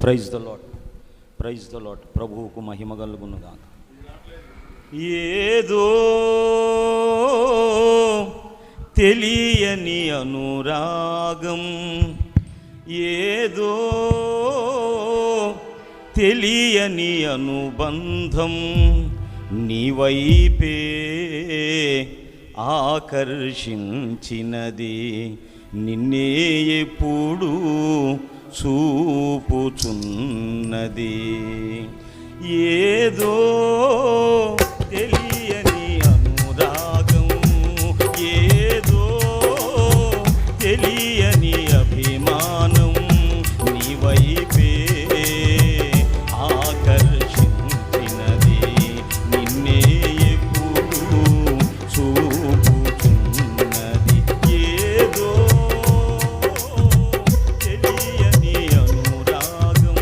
Praise the Lord, praise the Lord. ప్రభువుకు మహిమ కలుగునుగాక. ఏదో తెలియని అనురాగం, ఏదో తెలియని అనుబంధం నీవైపే ఆకర్షించినది, నిన్నే ఎప్పుడు చూపుచున్నది. ఏదో తెలియని అనురాగం, ఏదో తెలియని అభిమానం నీవైపే ఆకర్షించినది, నిన్నే ఎప్పుడు చూపుచున్నది. ఏదో తెలియని అనురాగం.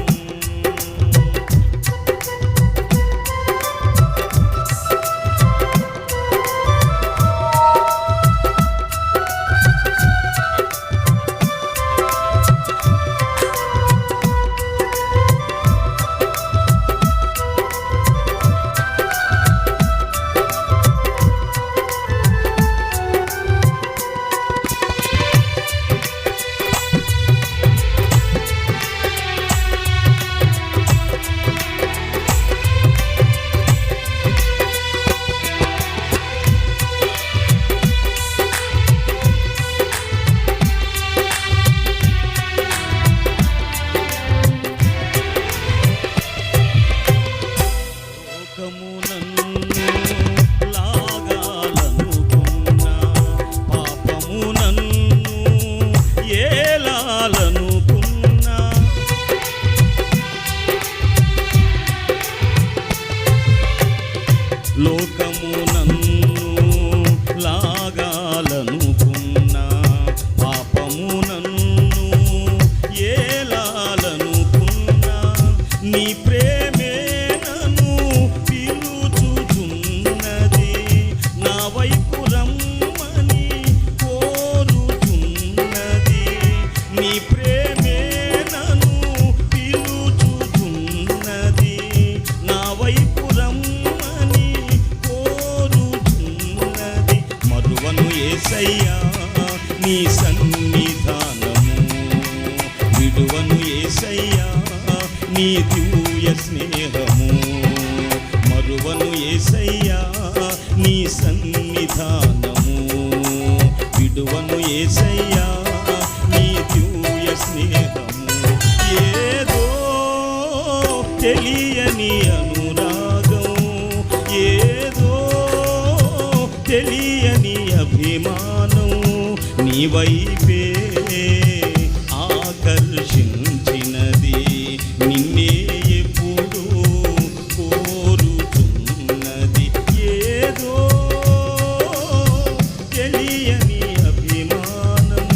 లోకము నన్ను లాగాలనుకున్నా, పాపము నన్ను ఏలాలనుకున్నా, నీ ప్రేమే నన్ను పిలుచుచున్నది, నా వైపు రమ్మని కోరుచున్నది. నీ ప్రేమే నన్ను పిలుచుచున్నది, నా వైపు రమ్మని కోరుచున్నది. మరువను యేసయ్యా నీ సన్నిధానము, విడువను యేసయ్యా నీ దివ్య స్నేహము. మరువను యేసయ్యా నీ సన్నిధానము, విడువను యేసయ్యా నీ దివ్య స్నేహము. ఏదో తెలియని అనురాగం, ఏదో తెలియని అభిమానం నీవైపే ఆకర్షించినది, నిన్నే ఎప్పుడు కోరుచున్నది. ఏదో తెలియని అభిమానం.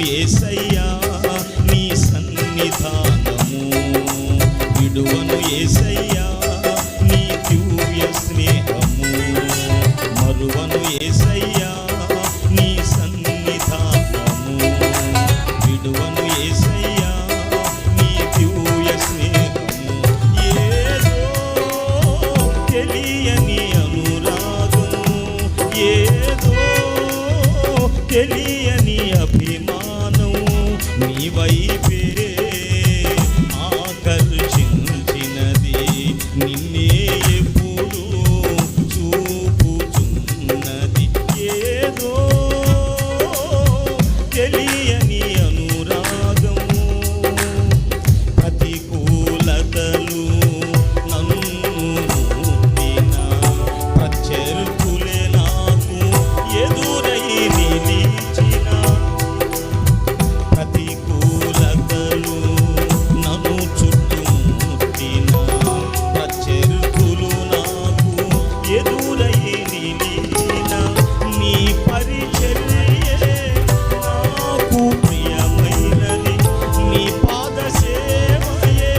యేసయ్యా నీ సన్నిధానము, విడువను యేసయ్యా నీ దివ్య స్నేహము, మరువను యేసయ్యా నీ సన్నిధానము, విడువను యేసయ్యా నీ దివ్య స్నేహము. ఏదో తెలియని అనురాగము, ఏదో తెలియని అభిమానం నీ వైపే ఆకర్షించినది, నిన్నే ఎప్పుడు చూపుచున్నది. ఏదో తెలియని అనురాగము, ప్రతికూలతలు నన్ను ముట్టిన, ప్రత్యర్థులే నాకు ఎదురై నిలిచిన, ప్రతికూలతలు నన్ను చుట్టుముట్టిన, ప్రత్యర్థులు నాకు ఎదురై నిలిచిన, నీ పరిచర్యే నాకు ప్రియమైనది, నీ పాద సేవయే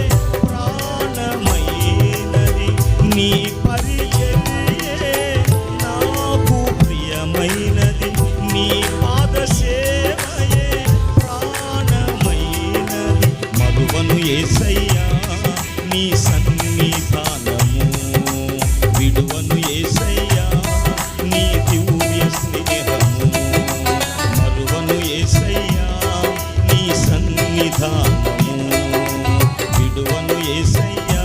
ప్రాణమైనది, నీ పరిచర్యే నాకు ప్రియమైనది, నీ పాద సేవయే ప్రాణమైనది. మరువను యేసయ్యా నీ సన్నిధానము, విడువను యేసయ్యా నీ దివ్య స్నేహము, మరువను యేసయ్యా నీ సన్నిధానము, విడువను యేసయ్యా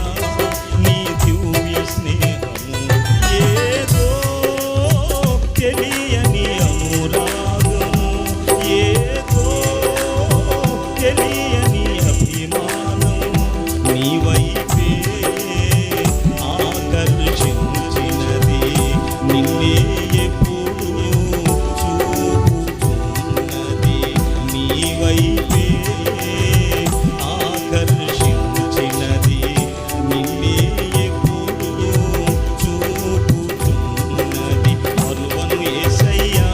నీ దివ్య స్నేహము. ఏదో తెలియని అనురాగము, ఏదో తెలియని అభిమానం నీ వైపే ఆకర్షించినది, నిన్నే ఎప్పుడు చూపుతున్నది, నీ వైపే ఆకర్షించినది, నిన్నే ఎప్పుడు చూపుతున్నది. మరువను యేసయ్యా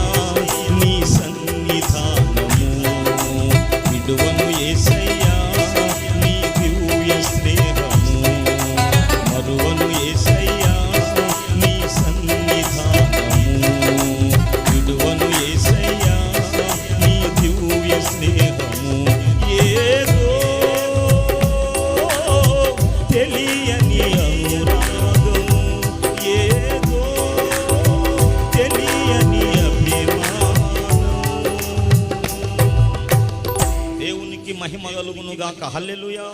నీ సన్నిధానము, విడువను యేసయ్యా నీ దివ్య స్నేహము, మరువను యేసయ్యా నీ సన్నిధానము, విడువను యేసయ్యా నీ దివ్య స్నేహము. ఏదో తెలియని అనురాగము, ఏదో తెలియని అభిమానం. దేవునికి మహిమ కలుగును గాక. హల్లెలూయా.